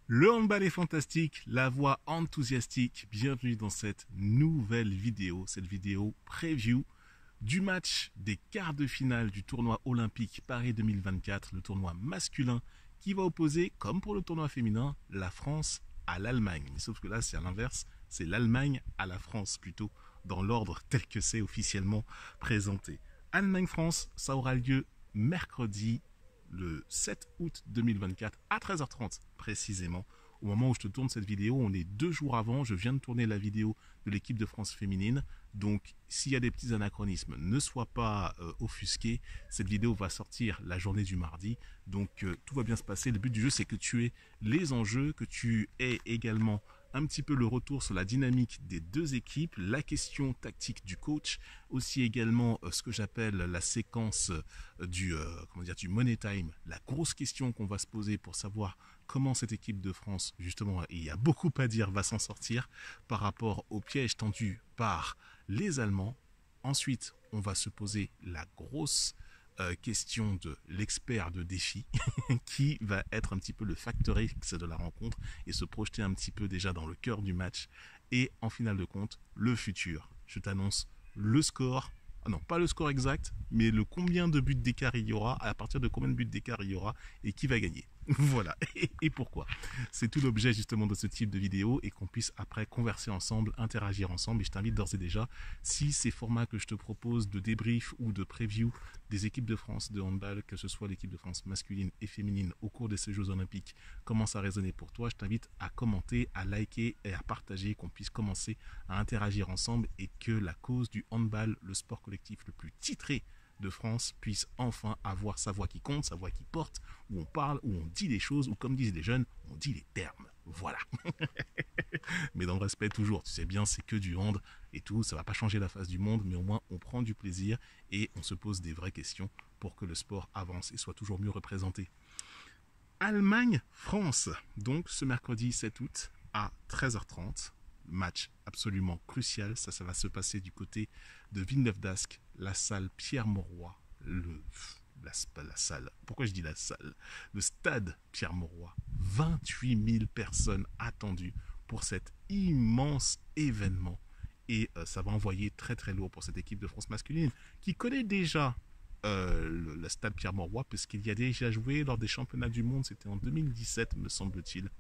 Le handball est fantastique, la voix enthousiastique. Bienvenue dans cette nouvelle vidéo, cette vidéo preview du match des quarts de finale du tournoi olympique Paris 2024, le tournoi masculin qui va opposer, comme pour le tournoi féminin, la France à l'Allemagne. Sauf que là, c'est à l'inverse, c'est l'Allemagne à la France plutôt, dans l'ordre tel que c'est officiellement présenté. Allemagne-France, ça aura lieu mercredi le 7 août 2024 à 13h30 précisément. Au moment où je te tourne cette vidéo, on est 2 jours avant, je viens de tourner la vidéo de l'équipe de France féminine. Donc s'il y a des petits anachronismes, ne sois pas offusqué. Cette vidéo va sortir la journée du mardi. Donc tout va bien se passer. Le but du jeu, c'est que tu aies les enjeux, que tu aies également un petit peu le retour sur la dynamique des deux équipes, la question tactique du coach, aussi également ce que j'appelle la séquence du money time, la grosse question qu'on va se poser pour savoir comment cette équipe de France, justement, et il y a beaucoup à dire, va s'en sortir par rapport au piège tendu par les Allemands. Ensuite, on va se poser la grosse question de l'expert de défi qui va être un petit peu le facteur X de la rencontre et se projeter un petit peu déjà dans le cœur du match et en finale de compte le futur. Je t'annonce le score, non pas le score exact, mais le combien de buts d'écart il y aura, à partir de combien de buts d'écart il y aura et qui va gagner. Voilà, et pourquoi. C'est tout l'objet justement de ce type de vidéo et qu'on puisse après converser ensemble, interagir ensemble. Et je t'invite d'ores et déjà, si ces formats que je te propose de débrief ou de preview des équipes de France de handball, que ce soit l'équipe de France masculine et féminine au cours de ces Jeux Olympiques, commence à résonner pour toi, je t'invite à commenter, à liker et à partager, qu'on puisse commencer à interagir ensemble et que la cause du handball, le sport collectif le plus titré de France, puisse enfin avoir sa voix qui compte, sa voix qui porte, où on parle, où on dit les choses, ou comme disent les jeunes, on dit les termes. Voilà. Mais dans le respect toujours, tu sais bien, c'est que du hand et tout, ça va pas changer la face du monde, mais au moins on prend du plaisir et on se pose des vraies questions pour que le sport avance et soit toujours mieux représenté. Allemagne-France, donc ce mercredi 7 août à 13h30. Match absolument crucial, ça va se passer du côté de Villeneuve-d'Ascq, la salle Pierre-Mauroy, la salle, pourquoi je dis la salle, le stade Pierre-Mauroy, 28 000 personnes attendues pour cet immense événement et ça va envoyer très très lourd pour cette équipe de France masculine qui connaît déjà le stade Pierre-Mauroy puisqu'il y a déjà joué lors des championnats du monde, c'était en 2017 me semble-t-il,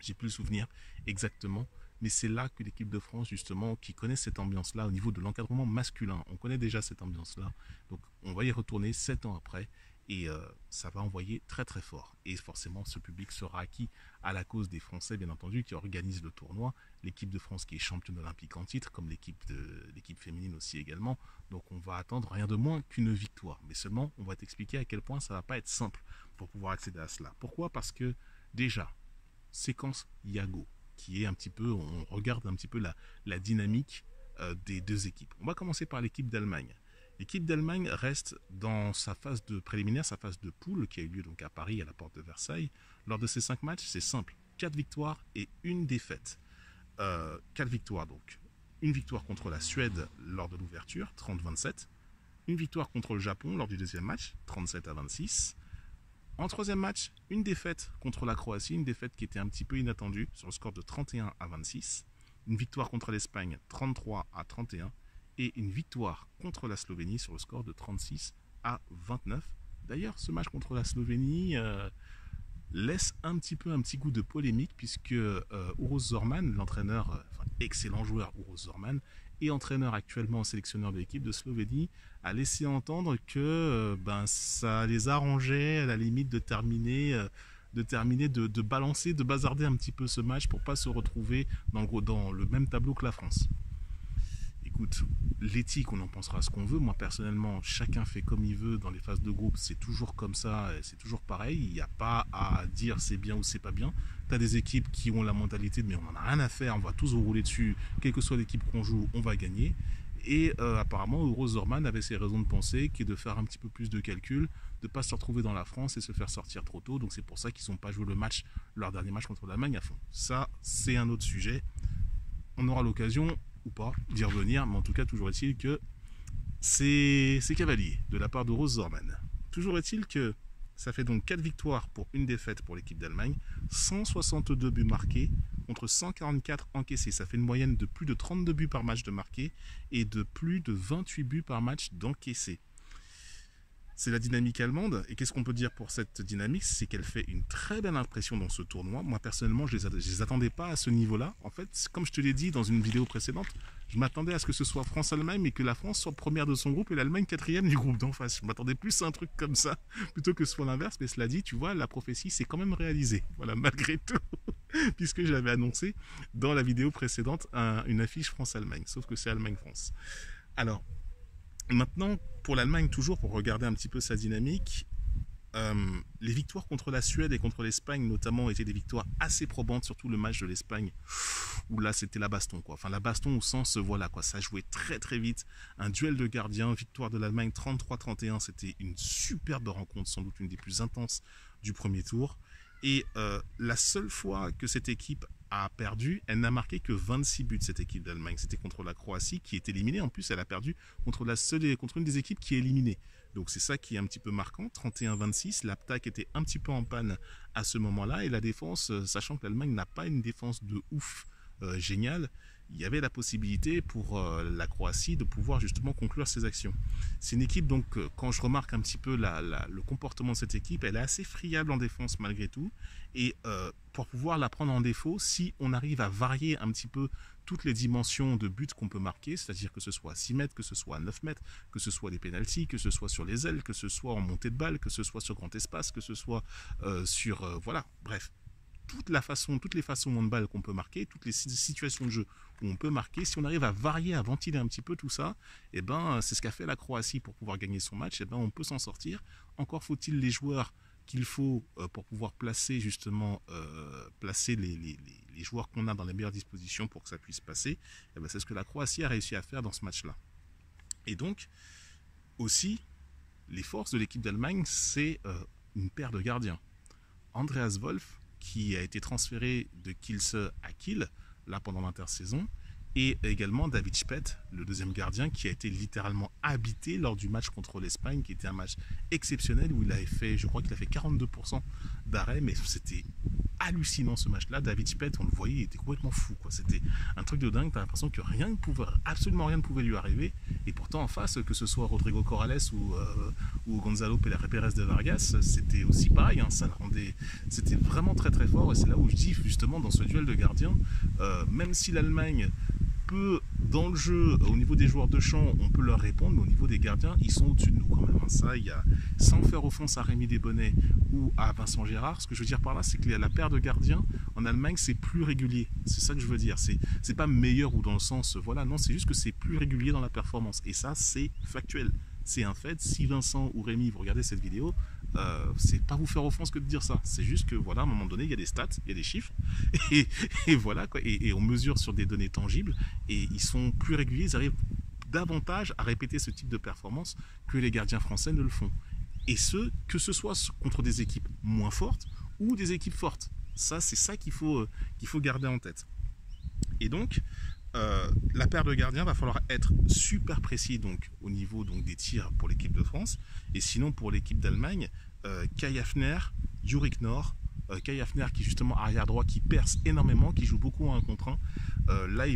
j'ai plus le souvenir exactement. Mais c'est là que l'équipe de France, justement, qui connaît cette ambiance-là au niveau de l'encadrement masculin, on connaît déjà cette ambiance-là, donc on va y retourner 7 ans après, et ça va envoyer très très fort. Et forcément, ce public sera acquis à la cause des Français, bien entendu, qui organisent le tournoi, l'équipe de France qui est championne olympique en titre, comme l'équipe féminine aussi également, donc on va attendre rien de moins qu'une victoire. Mais seulement, on va t'expliquer à quel point ça va pas être simple pour pouvoir accéder à cela. Pourquoi? Parce que, déjà, séquence Yago, qui est un petit peu, on regarde un petit peu la dynamique des deux équipes. On va commencer par l'équipe d'Allemagne. L'équipe d'Allemagne reste dans sa phase de préliminaire, sa phase de poule, qui a eu lieu donc à Paris, à la porte de Versailles. Lors de ces 5 matchs, c'est simple, 4 victoires et 1 défaite. 4 victoires donc. Une victoire contre la Suède lors de l'ouverture, 30-27. Une victoire contre le Japon lors du deuxième match, 37-26. En troisième match, une défaite contre la Croatie, une défaite qui était un petit peu inattendue sur le score de 31-26. Une victoire contre l'Espagne, 33-31. Et une victoire contre la Slovénie sur le score de 36-29. D'ailleurs, ce match contre la Slovénie laisse un petit goût de polémique puisque Uroš Zorman, l'entraîneur, excellent joueur Uroš Zorman, et entraîneur actuellement sélectionneur de l'équipe de Slovénie, a laissé entendre que ça les arrangeait à la limite de balancer, de bazarder un petit peu ce match pour pas se retrouver dans le même tableau que la France. Écoute, l'éthique, on en pensera ce qu'on veut. Moi, personnellement, chacun fait comme il veut dans les phases de groupe. C'est toujours comme ça, c'est toujours pareil. Il n'y a pas à dire c'est bien ou c'est pas bien. Tu as des équipes qui ont la mentalité de mais on n'en a rien à faire, on va tous vous rouler dessus. Quelle que soit l'équipe qu'on joue, on va gagner. Et apparemment, Uroš Zorman avait ses raisons de penser, qui est de faire un petit peu plus de calcul, de ne pas se retrouver dans la France et se faire sortir trop tôt. Donc c'est pour ça qu'ils n'ont pas joué le match, leur dernier match contre l'Allemagne à fond. Ça, c'est un autre sujet. On aura l'occasion ou pas d'y revenir, mais en tout cas, toujours est-il que c'est cavalier de la part de Uroš Zorman. Toujours est-il que Ça fait donc 4 victoires pour une défaite pour l'équipe d'Allemagne, 162 buts marqués contre 144 encaissés. Ça fait une moyenne de plus de 32 buts par match de marqués et de plus de 28 buts par match d'encaissés. C'est la dynamique allemande. Et qu'est-ce qu'on peut dire pour cette dynamique? C'est qu'elle fait une très belle impression dans ce tournoi. Moi, personnellement, je ne les attendais pas à ce niveau-là. En fait, comme je te l'ai dit dans une vidéo précédente, je m'attendais à ce que ce soit France-Allemagne, mais que la France soit première de son groupe et l'Allemagne quatrième du groupe d'en face. Je m'attendais plus à un truc comme ça, plutôt que ce soit l'inverse. Mais cela dit, tu vois, la prophétie s'est quand même réalisée. Voilà, malgré tout, puisque j'avais annoncé dans la vidéo précédente une affiche France-Allemagne. Sauf que c'est Allemagne-France. Alors, maintenant, pour l'Allemagne, toujours, pour regarder un petit peu sa dynamique, les victoires contre la Suède et contre l'Espagne, notamment, étaient des victoires assez probantes, surtout le match de l'Espagne, où là, c'était la baston, quoi. Enfin, la baston au sens, voilà, quoi, ça jouait très, très vite. Un duel de gardiens, victoire de l'Allemagne 33-31, c'était une superbe rencontre, sans doute une des plus intenses du premier tour. Et la seule fois que cette équipe a perdu, elle n'a marqué que 26 buts, cette équipe d'Allemagne. C'était contre la Croatie qui est éliminée. En plus, elle a perdu contre une des équipes qui est éliminée. Donc c'est ça qui est un petit peu marquant. 31-26, l'attaque était un petit peu en panne à ce moment-là. Et la défense, sachant que l'Allemagne n'a pas une défense de ouf géniale, il y avait la possibilité pour la Croatie de pouvoir justement conclure ses actions. C'est une équipe, donc, quand je remarque un petit peu le comportement de cette équipe, elle est assez friable en défense malgré tout. Et pour pouvoir la prendre en défaut, si on arrive à varier un petit peu toutes les dimensions de buts qu'on peut marquer, c'est-à-dire que ce soit à 6 mètres, que ce soit à 9 mètres, que ce soit des pénaltys, que ce soit sur les ailes, que ce soit en montée de balle, que ce soit sur grand espace, que ce soit voilà, bref. Toutes les façons de balle qu'on peut marquer, toutes les situations de jeu où on peut marquer, si on arrive à varier, à ventiler un petit peu tout ça, et ben, c'est ce qu'a fait la Croatie pour pouvoir gagner son match, et ben, on peut s'en sortir. Encore faut-il les joueurs qu'il faut pour pouvoir placer justement les joueurs qu'on a dans les meilleures dispositions pour que ça puisse passer. Et ben, c'est ce que la Croatie a réussi à faire dans ce match-là. Et donc, aussi, les forces de l'équipe d'Allemagne, c'est une paire de gardiens. Andreas Wolf, qui a été transféré de Kielce à Kiel, là pendant l'intersaison, et également David Speth, le deuxième gardien, qui a été littéralement habité lors du match contre l'Espagne, qui était un match exceptionnel où il avait fait, je crois qu'il a fait 42% d'arrêt, mais c'était hallucinant ce match-là. David Speth, on le voyait, il était complètement fou, quoi. C'était un truc de dingue, t'as l'impression que absolument rien ne pouvait lui arriver, et pourtant en face, que ce soit Rodrigo Corrales ou Gonzalo Pérez de Vargas, c'était aussi pareil, hein, c'était vraiment très très fort, et c'est là où je dis justement dans ce duel de gardiens, même si l'Allemagne peut, dans le jeu, au niveau des joueurs de champ, on peut leur répondre, mais au niveau des gardiens, ils sont au-dessus de nous quand même. Ça, sans faire offense à Rémi Desbonnets ou à Vincent Gérard, ce que je veux dire par là, c'est que la paire de gardiens en Allemagne, c'est plus régulier. C'est ça que je veux dire. C'est pas meilleur ou dans le sens, voilà, non, c'est juste que c'est plus régulier dans la performance. Et ça, c'est factuel. C'est un fait. Si Vincent ou Rémi, vous regardez cette vidéo, c'est pas vous faire offense que de dire ça. C'est juste que, voilà, à un moment donné, il y a des stats, il y a des chiffres, et voilà, quoi. Et on mesure sur des données tangibles, et ils sont plus réguliers, ils arrivent davantage à répéter ce type de performance que les gardiens français ne le font. Et que ce soit contre des équipes moins fortes ou des équipes fortes. Ça, c'est ça qu'il faut garder en tête. Et donc, la paire de gardiens va falloir être super précis donc, au niveau donc, des tirs pour l'équipe de France. Et sinon, pour l'équipe d'Allemagne, Kai Hafner, Juric Nohr, Kai Hafner qui est justement arrière droit, qui perce énormément, qui joue beaucoup en 1 contre 1. Là,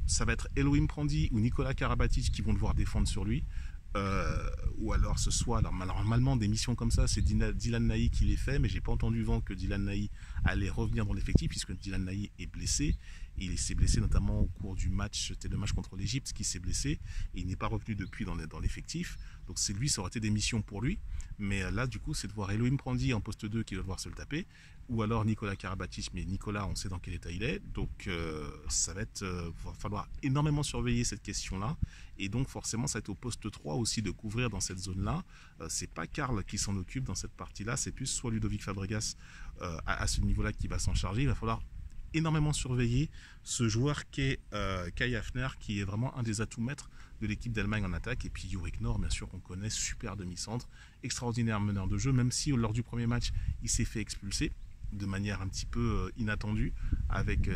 ça va être Elohim Prandi ou Nikola Karabatic qui vont devoir défendre sur lui. Ou alors ce soit, alors normalement des missions comme ça c'est Dylan Nahi qui les fait, mais j'ai pas entendu vent que Dylan Nahi allait revenir dans l'effectif puisque Dylan Nahi est blessé. Il s'est blessé notamment au cours du match, c'était le match contre l'Égypte qui s'est blessé et il n'est pas revenu depuis dans l'effectif. Donc c'est lui, ça aurait été des missions pour lui, mais là du coup c'est de voir Elohim Prandi en poste 2 qui va devoir se le taper, ou alors Nikola Karabatic, mais Nicolas on sait dans quel état il est, donc ça va falloir énormément surveiller cette question là, et donc forcément ça va être au poste 3 aussi de couvrir dans cette zone là. C'est pas Karl qui s'en occupe dans cette partie là, c'est plus soit Ludovic Fabregas à ce niveau là qui va s'en charger. Il va falloir énormément surveiller ce joueur qu'est Kai Hafner, qui est vraiment un des atouts maîtres de l'équipe d'Allemagne en attaque. Et puis Juric Nohr, bien sûr, qu'on connaît, super demi-centre, extraordinaire meneur de jeu, même si lors du premier match, il s'est fait expulser de manière un petit peu inattendue, avec,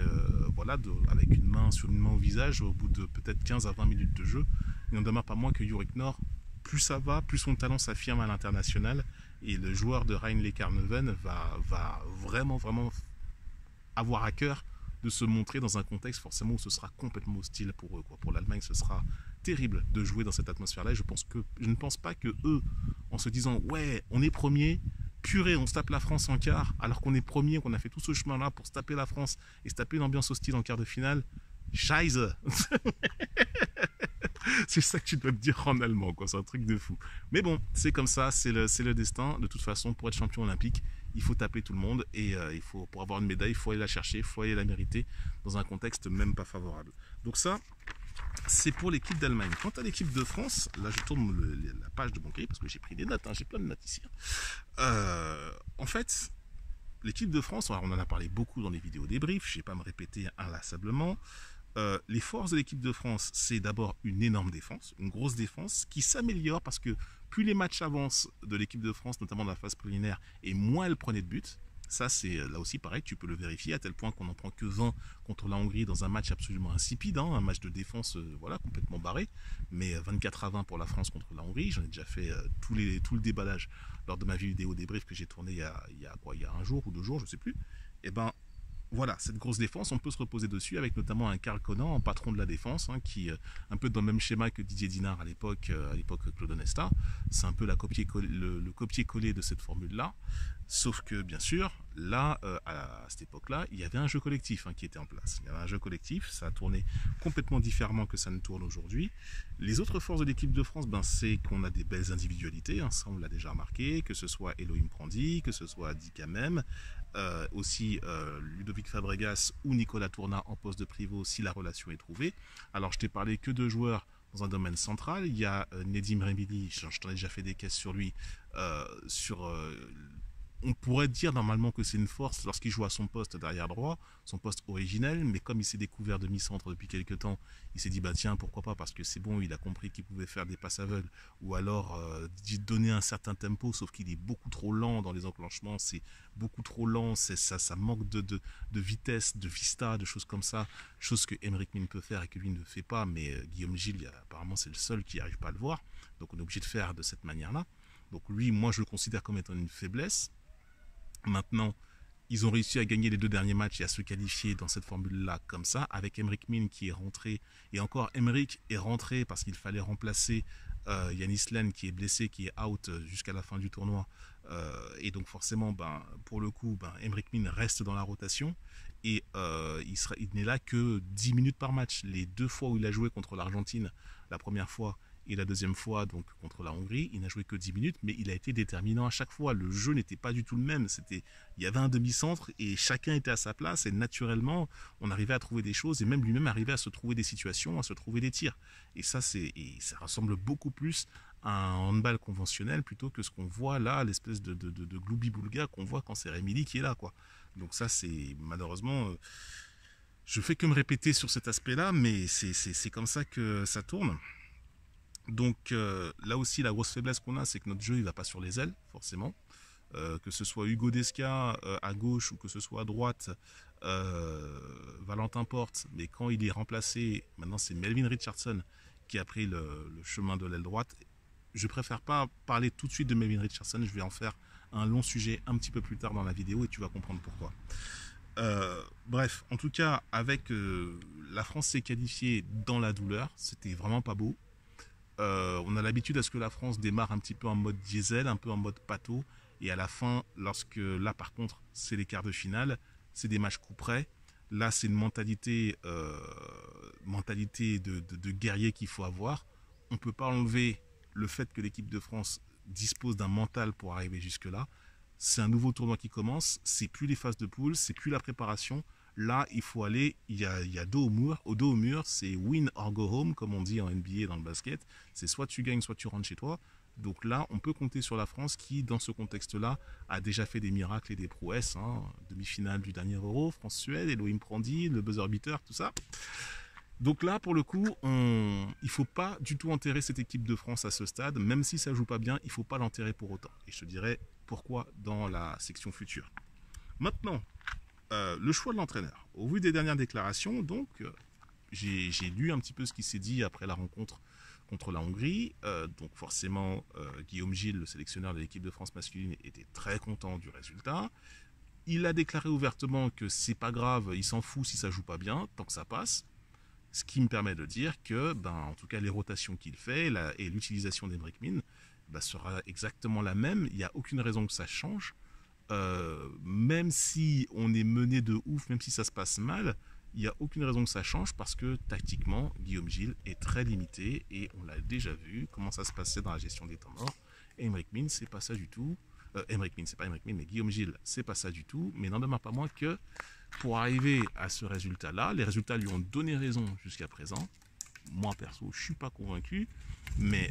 avec une main sur une main au visage, au bout de peut-être 15 à 20 minutes de jeu. Il n'en demeure pas moins que Juric Nohr, plus ça va, plus son talent s'affirme à l'international. Et le joueur de Rhein-Neckar-Löwen va vraiment avoir à cœur de se montrer dans un contexte forcément où ce sera complètement hostile pour eux, quoi. Pour l'Allemagne, ce sera terrible de jouer dans cette atmosphère-là. Et je ne pense pas que eux, en se disant ouais, on est premier, purée, on se tape la France en quart, alors qu'on est premier, qu'on a fait tout ce chemin-là pour se taper la France et se taper une ambiance hostile en quart de finale. Scheiße. C'est ça que tu dois te dire en allemand, quoi. C'est un truc de fou. Mais bon, c'est comme ça, c'est le destin. De toute façon, pour être champion olympique, il faut taper tout le monde et pour avoir une médaille, il faut aller la chercher, il faut aller la mériter dans un contexte même pas favorable. Donc ça, c'est pour l'équipe d'Allemagne. Quant à l'équipe de France, là je tourne la page de mon cahier parce que j'ai pris des notes, hein, j'ai plein de notes ici. En fait, l'équipe de France, on en a parlé beaucoup dans les vidéos débriefs, je ne vais pas me répéter inlassablement. Les forces de l'équipe de France, c'est d'abord une énorme défense, une grosse défense qui s'améliore parce que plus les matchs avancent de l'équipe de France, notamment dans la phase préliminaire, et moins elle prenait de buts. Ça, c'est là aussi pareil, tu peux le vérifier, à tel point qu'on n'en prend que 20 contre la Hongrie dans un match absolument insipide, hein, un match de défense voilà, complètement barré, mais 24-20 pour la France contre la Hongrie. J'en ai déjà fait tout le déballage lors de ma vidéo débrief que j'ai tournée il y a un jour ou 2 jours, je ne sais plus. Et ben, voilà, cette grosse défense, on peut se reposer dessus avec notamment un Karl Conan, en patron de la défense, hein, qui un peu dans le même schéma que Didier Dinard à l'époque Claude Onesta. C'est un peu le copier-coller de cette formule-là. Sauf que, bien sûr, là, à cette époque-là, il y avait un jeu collectif qui était en place. Il y avait un jeu collectif, ça a tourné complètement différemment que ça ne tourne aujourd'hui. Les autres forces de l'équipe de France, c'est qu'on a des belles individualités, hein, ça on l'a déjà remarqué, que ce soit Elohim Prandi, que ce soit Dika Même, aussi Ludovic Fabregas ou Nicolas Tournat en poste de pivot si la relation est trouvée. Alors je t'ai parlé que de joueurs dans un domaine central. Il y a Nedim Remili, je t'en ai déjà fait des caisses sur lui, on pourrait dire normalement que c'est une force lorsqu'il joue à son poste d'arrière droit, son poste originel, mais comme il s'est découvert demi-centre depuis quelques temps, il s'est dit bah tiens pourquoi pas, parce que c'est bon, il a compris qu'il pouvait faire des passes aveugles ou alors donner un certain tempo, sauf qu'il est beaucoup trop lent dans les enclenchements, c'est beaucoup trop lent, ça manque de vitesse, de vista, de choses comme ça, choses que Aymeric Mine peut faire et que lui ne fait pas, mais Guillaume Gilles apparemment c'est le seul qui n'arrive pas à le voir, donc on est obligé de faire de cette manière-là. Donc lui, moi je le considère comme étant une faiblesse. Maintenant, ils ont réussi à gagner les 2 derniers matchs et à se qualifier dans cette formule-là comme ça, avec Aymeric Mine qui est rentré. Et encore, Aymeric est rentré parce qu'il fallait remplacer Yanis Len qui est blessé, qui est out jusqu'à la fin du tournoi. Et donc forcément, pour le coup, Aymeric Mine reste dans la rotation. Et il n'est là que 10 minutes par match. Les 2 fois où il a joué contre l'Argentine, la première fois, et la deuxième fois, donc contre la Hongrie, il n'a joué que 10 minutes, mais il a été déterminant à chaque fois. Le jeu n'était pas du tout le même. Il y avait un demi-centre et chacun était à sa place. Et naturellement, on arrivait à trouver des choses et même lui-même arrivait à se trouver des situations, à se trouver des tirs. Et ça ressemble beaucoup plus à un handball conventionnel plutôt que ce qu'on voit là, l'espèce de gloubi-boulga qu'on voit quand c'est Remili qui est là, quoi. Donc ça, c'est malheureusement... je fais que me répéter sur cet aspect-là, mais c'est comme ça que ça tourne. Donc là aussi, la grosse faiblesse qu'on a, c'est que notre jeu, il va pas sur les ailes, forcément. Que ce soit Hugo Desca à gauche ou que ce soit à droite, Valentin Porte, mais quand il est remplacé, maintenant c'est Melvin Richardson qui a pris le chemin de l'aile droite. Je préfère pas parler tout de suite de Melvin Richardson, je vais en faire un long sujet un petit peu plus tard dans la vidéo et tu vas comprendre pourquoi. Bref, en tout cas, avec la France s'est qualifiée dans la douleur, c'était vraiment pas beau. On a l'habitude à ce que la France démarre un petit peu en mode diesel, un peu en mode pâteau, et à la fin, là par contre, c'est les quarts de finale, c'est des matchs coup près. Là, c'est une mentalité de guerrier qu'il faut avoir. On ne peut pas enlever le fait que l'équipe de France dispose d'un mental pour arriver jusque-là. C'est un nouveau tournoi qui commence, c'est plus les phases de poule, c'est plus la préparation. Là, il faut aller, il y a dos au mur, c'est win or go home, comme on dit en NBA dans le basket. C'est soit tu gagnes, soit tu rentres chez toi. Donc là, on peut compter sur la France qui, dans ce contexte-là, a déjà fait des miracles et des prouesses. Demi-finale du dernier Euro, France-Suède, Elohim Prandi, le buzzer beater, tout ça. Donc là, pour le coup, il ne faut pas du tout enterrer cette équipe de France à ce stade. Même si ça ne joue pas bien, il ne faut pas l'enterrer pour autant. Et je te dirai pourquoi dans la section future. Maintenant, le choix de l'entraîneur. Au vu des dernières déclarations, donc, j'ai lu un petit peu ce qui s'est dit après la rencontre contre la Hongrie. Donc forcément, Guillaume Gilles, le sélectionneur de l'équipe de France masculine, était très content du résultat. Il a déclaré ouvertement que c'est pas grave, il s'en fout si ça joue pas bien, tant que ça passe. Ce qui me permet de dire que, en tout cas, les rotations qu'il fait et l'utilisation d'Aymeric Min sera exactement la même. Il n'y a aucune raison que ça change. Même si on est mené de ouf, même si ça se passe mal, il n'y a aucune raison que ça change parce que tactiquement, Guillaume Gilles est très limité et on l'a déjà vu comment ça se passait dans la gestion des temps morts. Aymeric Min, c'est pas ça du tout. Aymeric Min, c'est pas Aymeric Min, mais Guillaume Gilles, c'est pas ça du tout. Mais n'en demeure pas moins que pour arriver à ce résultat-là, les résultats lui ont donné raison jusqu'à présent. Moi, perso, je suis pas convaincu, mais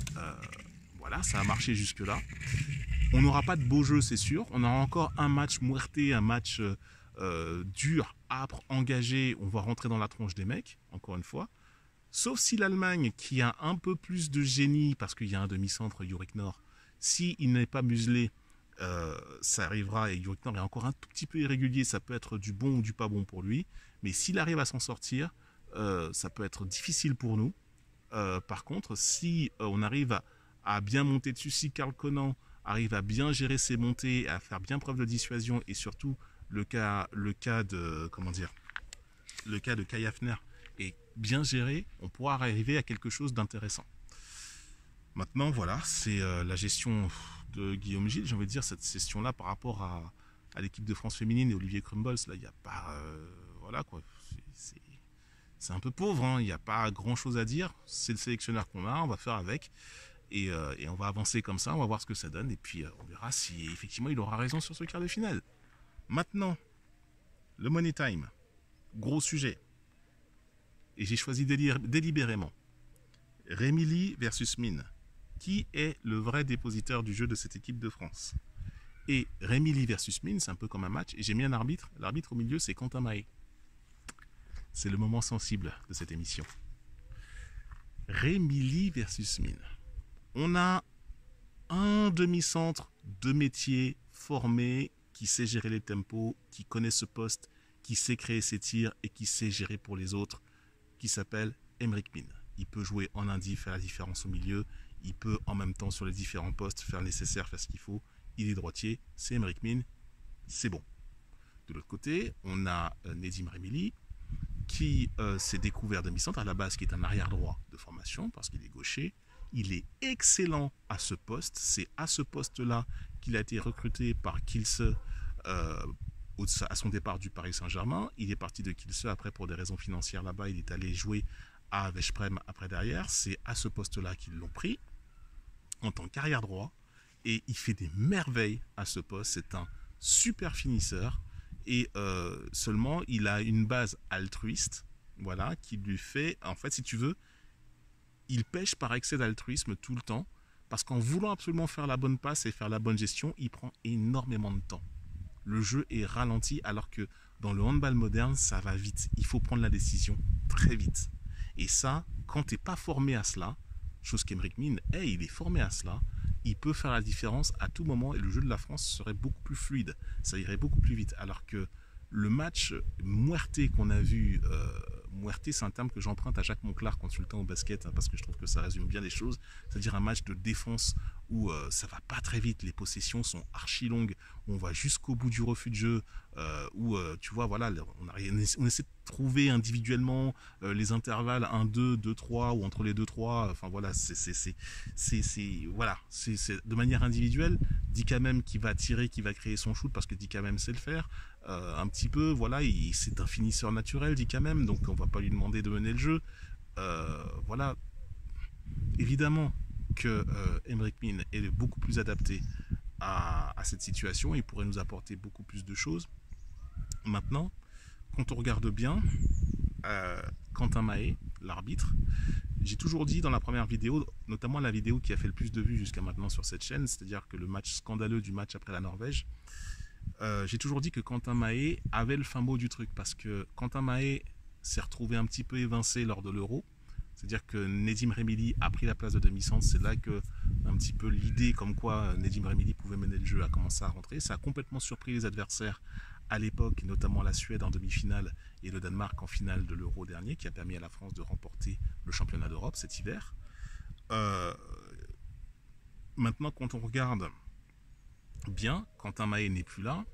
voilà, ça a marché jusque-là. On n'aura pas de beau jeu, c'est sûr. On aura encore un match muerté, un match dur, âpre, engagé. On va rentrer dans la tronche des mecs, encore une fois. Sauf si l'Allemagne, qui a un peu plus de génie, parce qu'il y a un demi-centre, Yorick Nord, s'il n'est pas muselé, ça arrivera, et Yorick Nord est encore un tout petit peu irrégulier, ça peut être du bon ou du pas bon pour lui, mais s'il arrive à s'en sortir, ça peut être difficile pour nous. Par contre, si on arrive à bien monter dessus, si Karl Conan arrive à bien gérer ses montées, à faire bien preuve de dissuasion, et surtout le cas de Kai Hafner est bien géré, on pourra arriver à quelque chose d'intéressant. Maintenant, voilà, c'est la gestion de Guillaume Gilles. J'ai envie de dire, cette gestion-là, par rapport à l'équipe de France féminine et Olivier Crumbles, là, il n'y a pas... voilà, quoi. C'est un peu pauvre, hein. Il n'y a pas grand-chose à dire. C'est le sélectionneur qu'on a, on va faire avec. Et on va avancer comme ça, on va voir ce que ça donne. Et puis, on verra si, effectivement, il aura raison sur ce quart de finale. Maintenant, le Money Time. Gros sujet. Et j'ai choisi délibérément. Rémi Lee versus Min. Qui est le vrai dépositeur du jeu de cette équipe de France? Et Rémi Lee versus Min, c'est un peu comme un match. Et j'ai mis un arbitre. L'arbitre au milieu, c'est Quentin Mahé. C'est le moment sensible de cette émission. Rémi Lee versus Min. On a un demi-centre de métier formé, qui sait gérer les tempos, qui connaît ce poste, qui sait créer ses tirs et qui sait gérer pour les autres, qui s'appelle Aymeric Min. Il peut jouer en indi, faire la différence au milieu. Il peut en même temps sur les différents postes faire le nécessaire, faire ce qu'il faut. Il est droitier, c'est Aymeric Min, c'est bon. De l'autre côté, on a Nedim Remili qui s'est découvert demi-centre à la base, qui est un arrière droit de formation parce qu'il est gaucher. Il est excellent à ce poste. C'est à ce poste-là qu'il a été recruté par Kielce à son départ du Paris Saint-Germain. Il est parti de Kielce après pour des raisons financières là-bas. Il est allé jouer à Veszprém après derrière. C'est à ce poste-là qu'ils l'ont pris en tant qu'arrière droit. Et il fait des merveilles à ce poste. C'est un super finisseur. Et seulement, il a une base altruiste, voilà, qui lui fait, en fait, si tu veux, il pêche par excès d'altruisme tout le temps, parce qu'en voulant absolument faire la bonne passe et faire la bonne gestion, il prend énormément de temps. Le jeu est ralenti, alors que dans le handball moderne, ça va vite. Il faut prendre la décision très vite. Et ça, quand tu n'es pas formé à cela, chose qu'Aymeric Min, il est formé à cela, il peut faire la différence à tout moment et le jeu de la France serait beaucoup plus fluide, ça irait beaucoup plus vite. Alors que le match muerté qu'on a vu, muerté c'est un terme que j'emprunte à Jacques Monclar, consultant au basket, hein, parce que je trouve que ça résume bien les choses, c'est-à-dire un match de défense où ça va pas très vite, les possessions sont archi longues, on va jusqu'au bout du refus de jeu, où tu vois, voilà, on essaie de trouver individuellement les intervalles 1-2, 2-3 ou entre les 2-3, enfin voilà, c'est de manière individuelle. Dicamem qui va tirer, qui va créer son shoot parce que Dicamem sait le faire, un petit peu, voilà, c'est un finisseur naturel Dicamem, donc on va pas lui demander de mener le jeu, voilà. Évidemment que Aymeric Min est beaucoup plus adapté à cette situation, il pourrait nous apporter beaucoup plus de choses. Maintenant, quand on regarde bien, Quentin Mahé, l'arbitre, j'ai toujours dit dans la première vidéo, notamment la vidéo qui a fait le plus de vues jusqu'à maintenant sur cette chaîne, c'est-à-dire que le match scandaleux du match après la Norvège, j'ai toujours dit que Quentin Mahé avait le fin mot du truc, parce que Quentin Mahé s'est retrouvé un petit peu évincé lors de l'Euro. C'est-à-dire que Nedim Remili a pris la place de demi-centre. C'est là que un petit peu l'idée comme quoi Nedim Remili pouvait mener le jeu a commencé à rentrer. Ça a complètement surpris les adversaires à l'époque, notamment la Suède en demi-finale et le Danemark en finale de l'Euro dernier, qui a permis à la France de remporter le championnat d'Europe cet hiver. euh, maintenant, quand on regarde bien, Quentin Mahé n'est plus là.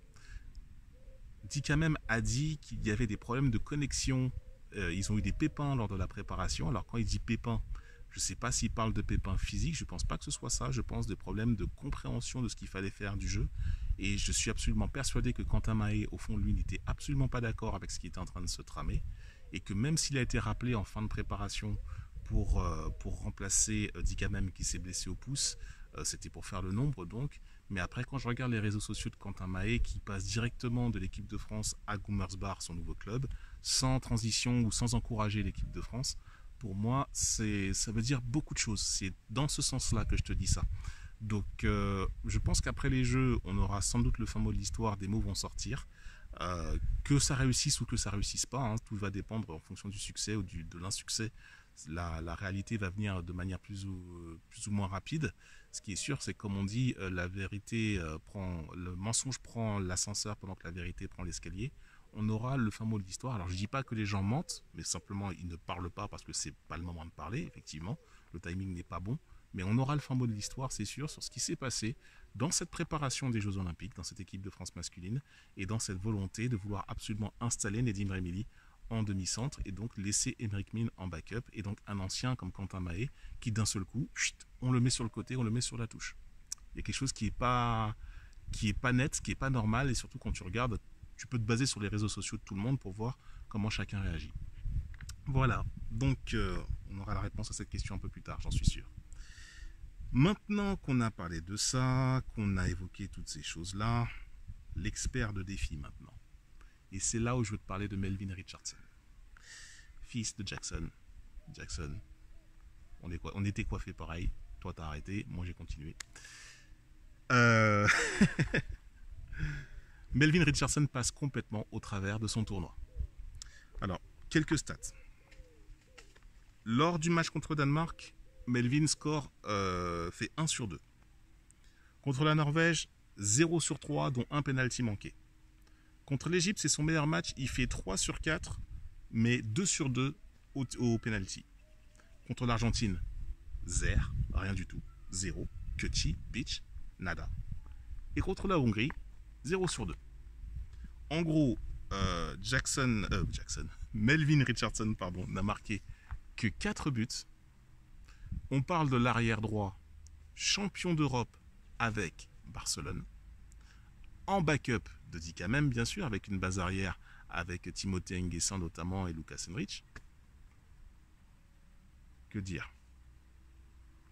Dikamem a dit qu'il y avait des problèmes de connexion. Ils ont eu des pépins lors de la préparation. Alors quand il dit pépins, je ne sais pas s'il parle de pépins physiques. Je ne pense pas que ce soit ça. Je pense des problèmes de compréhension de ce qu'il fallait faire du jeu. Et je suis absolument persuadé que Quentin Mahé, au fond de lui, n'était absolument pas d'accord avec ce qui était en train de se tramer. Et que même s'il a été rappelé en fin de préparation pour remplacer Dikamem qui s'est blessé au pouce, c'était pour faire le nombre donc. Mais après, quand je regarde les réseaux sociaux de Quentin Mahé qui passe directement de l'équipe de France à Gummersbach, son nouveau club, sans transition ou sans encourager l'équipe de France, pour moi, ça veut dire beaucoup de choses. C'est dans ce sens-là que je te dis ça. Donc, je pense qu'après les Jeux, on aura sans doute le fin mot de l'histoire, des mots vont sortir. Que ça réussisse ou que ça réussisse pas, hein, tout va dépendre en fonction du succès ou de l'insuccès. La réalité va venir de manière plus ou moins rapide. Ce qui est sûr, c'est comme on dit, le mensonge prend l'ascenseur pendant que la vérité prend l'escalier. On aura le fin mot de l'histoire. Alors je dis pas que les gens mentent, mais simplement ils ne parlent pas parce que c'est pas le moment de parler. Effectivement, le timing n'est pas bon. Mais on aura le fin mot de l'histoire, c'est sûr, sur ce qui s'est passé dans cette préparation des Jeux Olympiques, dans cette équipe de France masculine, et dans cette volonté de vouloir absolument installer Nedim Remili en demi-centre et donc laisser Émeric Min en backup et donc un ancien comme Quentin Mahé qui d'un seul coup, on le met sur le côté, on le met sur la touche. Il y a quelque chose qui est pas net, qui est pas normal et surtout quand tu regardes, tu peux te baser sur les réseaux sociaux de tout le monde pour voir comment chacun réagit. Voilà, donc on aura la réponse à cette question un peu plus tard, j'en suis sûr. Maintenant qu'on a parlé de ça, qu'on a évoqué toutes ces choses-là, l'expert de défi maintenant. Et c'est là où je veux te parler de Melvin Richardson. Fils de Jackson. Jackson, on était coiffés pareil. Toi, t'as arrêté, moi j'ai continué. Melvin Richardson passe complètement au travers de son tournoi. Alors, quelques stats. Lors du match contre Danemark, Melvin score fait 1 sur 2. Contre la Norvège, 0 sur 3, dont un penalty manqué. Contre l'Égypte, c'est son meilleur match. Il fait 3 sur 4, mais 2 sur 2 au penalty. Contre l'Argentine, 0, rien du tout. 0, Kutchi, pitch, nada. Et contre la Hongrie, 0 sur 2. En gros, Melvin Richardson n'a marqué que 4 buts. On parle de l'arrière droit, champion d'Europe avec Barcelone. En backup de Dikamem, bien sûr, avec une base arrière avec Timothée Nguessan notamment et Lucas Henrich. Que dire?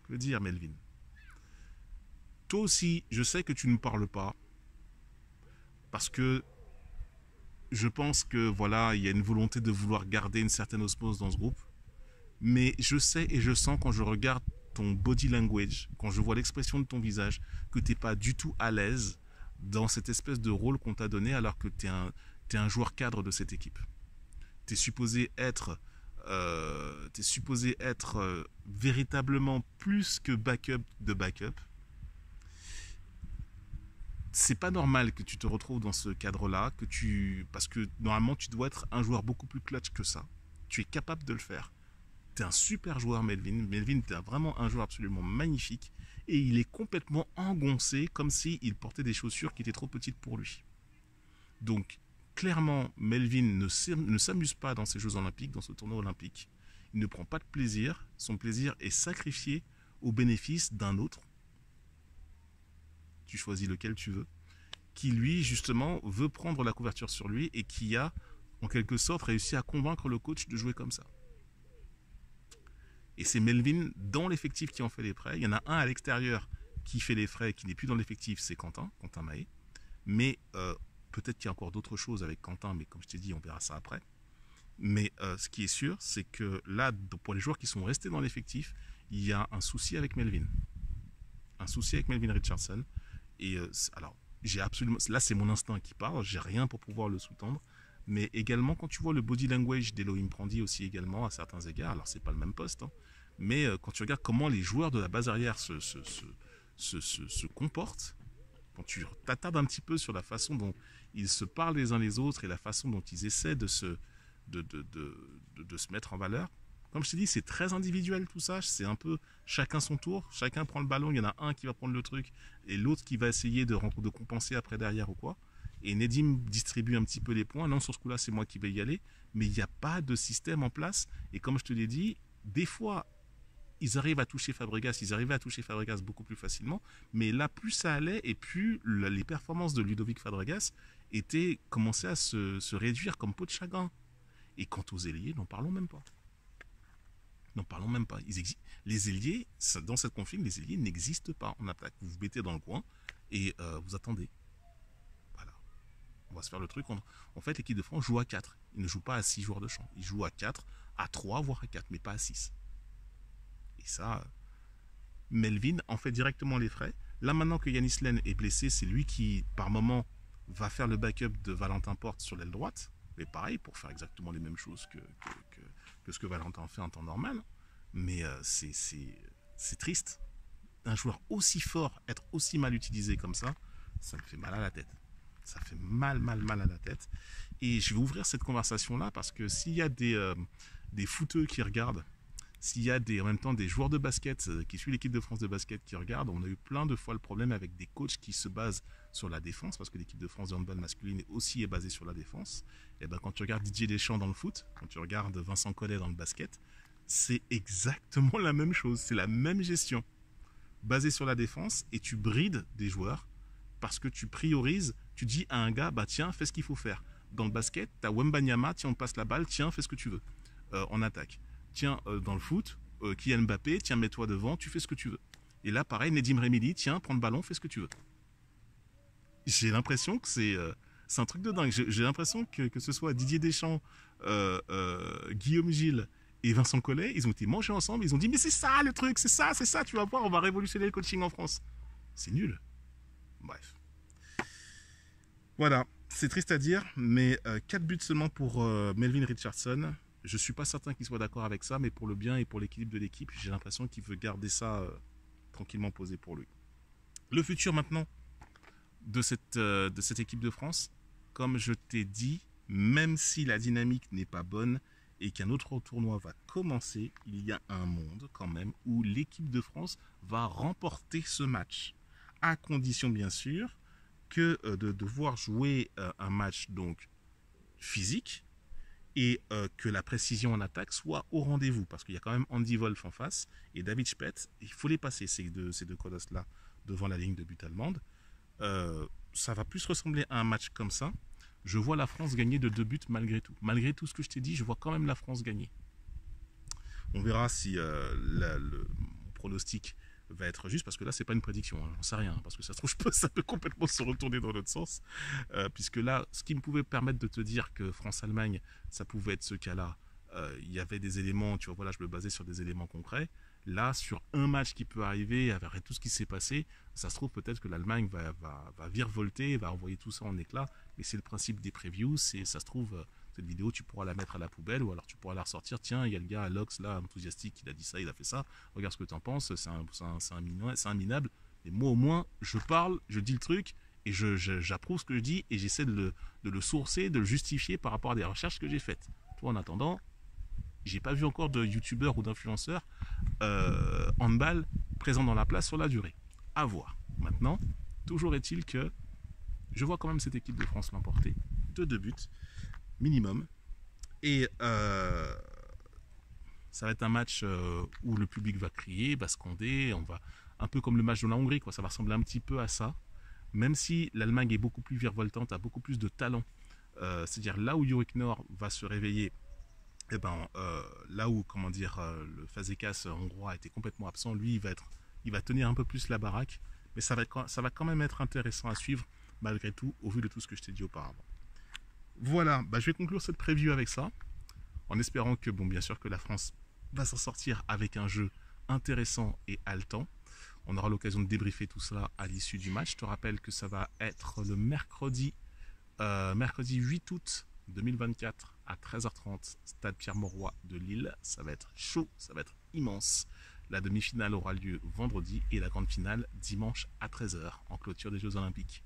Que dire, Melvin? Toi aussi, je sais que tu ne parles pas parce que je pense que voilà, il y a une volonté de vouloir garder une certaine osmose dans ce groupe. Mais je sais et je sens quand je regarde ton body language, quand je vois l'expression de ton visage, que tu n'es pas du tout à l'aise dans cette espèce de rôle qu'on t'a donné alors que tu es un joueur cadre de cette équipe. Tu es supposé être, véritablement plus que backup de backup. C'est pas normal que tu te retrouves dans ce cadre-là, parce que normalement tu dois être un joueur beaucoup plus clutch que ça. Tu es capable de le faire. Tu es un super joueur, Melvin. Melvin, tu es vraiment un joueur absolument magnifique. Et il est complètement engoncé, comme s'il portait des chaussures qui étaient trop petites pour lui. Donc, clairement, Melvin ne s'amuse pas dans ces Jeux Olympiques, dans ce tournoi olympique. Il ne prend pas de plaisir. Son plaisir est sacrifié au bénéfice d'un autre. Tu choisis lequel tu veux. Qui, lui, justement, veut prendre la couverture sur lui et qui a, en quelque sorte, réussi à convaincre le coach de jouer comme ça. Et c'est Melvin dans l'effectif qui en fait les frais. Il y en a un à l'extérieur qui fait les frais, qui n'est plus dans l'effectif, c'est Quentin Mahé. Mais peut-être qu'il y a encore d'autres choses avec Quentin, mais comme je t'ai dit, on verra ça après. Mais ce qui est sûr, c'est que là, pour les joueurs qui sont restés dans l'effectif, il y a un souci avec Melvin. Un souci avec Melvin Richardson. Et alors, là c'est mon instinct qui parle, j'ai rien pour pouvoir le sous-tendre. Mais également, quand tu vois le body language d'Elohim Prandi aussi également, à certains égards, alors c'est pas le même poste, hein, mais quand tu regardes comment les joueurs de la base arrière se comportent, quand tu t'attardes un petit peu sur la façon dont ils se parlent les uns les autres et la façon dont ils essaient de se mettre en valeur, Comme je t'ai dit, c'est très individuel tout ça. C'est un peu chacun son tour. Chacun prend le ballon. Il y en a un qui va prendre le truc et l'autre qui va essayer de compenser après derrière ou quoi. Et Nedim distribue un petit peu les points. Non, sur ce coup-là, c'est moi qui vais y aller. Mais il n'y a pas de système en place. Et comme je te l'ai dit, des fois, ils arrivent à toucher Fabregas. Ils arrivaient à toucher Fabregas beaucoup plus facilement. Mais là, plus ça allait et plus les performances de Ludovic Fabregas commençaient à se réduire comme peau de chagrin. Et quant aux ailiers, n'en parlons même pas. N'en parlons même pas. Les ailiers, dans cette config, les ailiers n'existent pas en attaque. Vous vous mettez dans le coin et vous attendez. Voilà. On va se faire le truc. En fait, l'équipe de France joue à 4. Il ne joue pas à 6 joueurs de champ. Il joue à 4, à 3, voire à 4, mais pas à 6. Et ça, Melvin en fait directement les frais. Là, maintenant que Yanis Len est blessé, c'est lui qui, par moment, va faire le backup de Valentin Porte sur l'aile droite. Mais pareil, pour faire exactement les mêmes choses que ce que Valentin fait en temps normal. Mais c'est triste. Un joueur aussi fort, être aussi mal utilisé comme ça me fait mal à la tête. Ça fait mal à la tête. Et je vais ouvrir cette conversation-là parce que s'il y a des footeux qui regardent, s'il y a en même temps des joueurs de basket qui suivent l'équipe de France de basket qui regardent, on a eu plein de fois le problème avec des coachs qui se basent sur la défense, parce que l'équipe de France de handball masculine aussi est basée sur la défense. Et ben quand tu regardes Didier Deschamps dans le foot, quand tu regardes Vincent Collet dans le basket, c'est exactement la même chose, c'est la même gestion. Basée sur la défense, et tu brides des joueurs parce que tu priorises, tu dis à un gars, bah tiens, fais ce qu'il faut faire. Dans le basket, tu as Wembanyama, tiens, on passe la balle, tiens, fais ce que tu veux en attaque. Tiens, dans le foot, Kylian Mbappé, tiens, mets-toi devant, tu fais ce que tu veux. Et là, pareil, Nedim Remili, tiens, prends le ballon, fais ce que tu veux. J'ai l'impression que c'est un truc de dingue. J'ai l'impression que ce soit Didier Deschamps, Guillaume Gilles et Vincent Collet, ils ont été mangés ensemble, ils ont dit, mais c'est ça le truc, c'est ça, tu vas voir, on va révolutionner le coaching en France. C'est nul. Bref. Voilà, c'est triste à dire, mais 4 buts seulement pour Melvin Richardson. Je ne suis pas certain qu'il soit d'accord avec ça, mais pour le bien et pour l'équilibre de l'équipe, j'ai l'impression qu'il veut garder ça tranquillement posé pour lui. Le futur maintenant de cette équipe de France, comme je t'ai dit, même si la dynamique n'est pas bonne et qu'un autre tournoi va commencer, il y a un monde quand même où l'équipe de France va remporter ce match. À condition bien sûr que de devoir jouer un match donc physique, et que la précision en attaque soit au rendez-vous, parce qu'il y a quand même Andy Wolf en face et David Speth, il faut les passer ces deux colosses-là devant la ligne de but allemande. Ça va plus ressembler à un match comme ça. Je vois la France gagner de 2 buts malgré tout. Malgré tout ce que je t'ai dit, je vois quand même la France gagner. On verra si mon pronostic va être juste, parce que là c'est pas une prédiction, hein, j'en sais rien, parce que ça se trouve ça peut complètement se retourner dans l'autre sens, puisque là ce qui me pouvait permettre de te dire que France-Allemagne ça pouvait être ce cas-là, il y avait des éléments, tu vois, voilà, je me basais sur des éléments concrets. Là, sur un match qui peut arriver, avec tout ce qui s'est passé, ça se trouve peut-être que l'Allemagne va virevolter, va envoyer tout ça en éclats, mais c'est le principe des previews, ça se trouve, cette vidéo, tu pourras la mettre à la poubelle, ou alors tu pourras la ressortir, tiens, il y a le gars Alox, là, enthousiastique, il a dit ça, il a fait ça, regarde ce que tu en penses, c'est un minable, et moi au moins, je parle, je dis le truc, et j'approuve ce que je dis, et j'essaie de le sourcer, de le justifier par rapport à des recherches que j'ai faites. Toi, en attendant, j'ai pas vu encore de youtubeurs ou d'influenceurs handball présents dans la place sur la durée. À voir. Maintenant, toujours est-il que je vois quand même cette équipe de France l'emporter de 2 buts minimum. Et ça va être un match où le public va crier, va scander, on va un peu comme le match de la Hongrie, quoi. Ça va ressembler un petit peu à ça. Même si l'Allemagne est beaucoup plus virevoltante, a beaucoup plus de talent. C'est-à-dire là où Yorick Noah va se réveiller, et là où le Fazekas hongrois était complètement absent, lui il va tenir un peu plus la baraque, mais ça va quand même être intéressant à suivre malgré tout au vu de tout ce que je t'ai dit auparavant. Voilà, je vais conclure cette preview avec ça, en espérant que bien sûr que la France va s'en sortir avec un jeu intéressant et haletant. On aura l'occasion de débriefer tout cela à l'issue du match. Je te rappelle que ça va être le mercredi 8 août 2024 à 13h30, stade Pierre-Mauroy de Lille. Ça va être chaud, ça va être immense. La demi-finale aura lieu vendredi et la grande finale dimanche à 13h en clôture des Jeux Olympiques.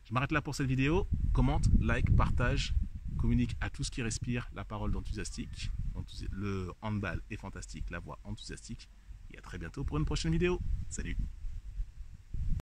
Je m'arrête là pour cette vidéo. Commente, like, partage, communique à tout ce qui respire la parole d'enthousiastique. On le handball est fantastique, la voix enthousiastique. Et à très bientôt pour une prochaine vidéo. Salut!